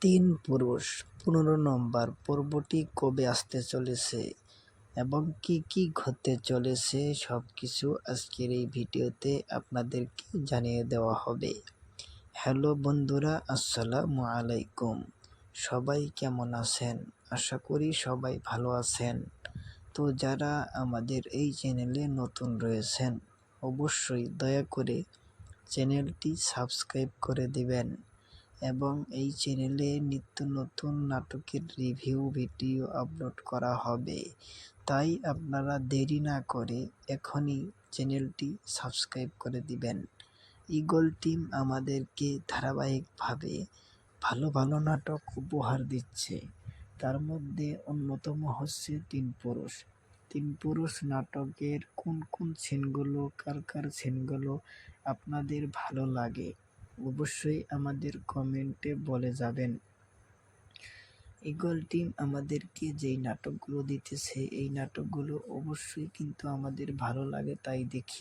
তিন পুরুষ ১৫ নম্বর পর্বটি কবে আসতে চলেছে এবং কি ঘটতে চলেছে সবকিছু আজকের এই ভিডিওতে আপনাদেরকে জানিয়ে দেওয়া হবে। হ্যালো বন্ধুরা, আসসালামু আলাইকুম। সবাই কেমন আছেন? আশা করি সবাই ভালো আছেন। তো যারা আমাদের এই চ্যানেলে নতুন রয়েছেন অবশ্যই দয়া করে চ্যানেলটি সাবস্ক্রাইব করে দিবেন এবং এই চ্যানেলে নিত্য নতুন নাটকের রিভিউ ভিডিও আপলোড করা হবে, তাই আপনারা দেরি না করে এখনই চ্যানেলটি সাবস্ক্রাইব করে দিবেন। ঈগল টিম আমাদেরকে ধারাবাহিকভাবে ভালো ভালো নাটক উপহার দিচ্ছে, তার মধ্যে অন্যতম হচ্ছে তিন পুরুষ নাটকের কোন সিনগুলো কার সিনগুলো আপনাদের ভালো লাগে অবশ্যই আমাদের কমেন্টে বলে যাবেন। ঈগল টিম আমাদেরকে যেই নাটকগুলো দিতেছে এই নাটকগুলো অবশ্যই কিন্তু আমাদের ভালো লাগে, তাই দেখি।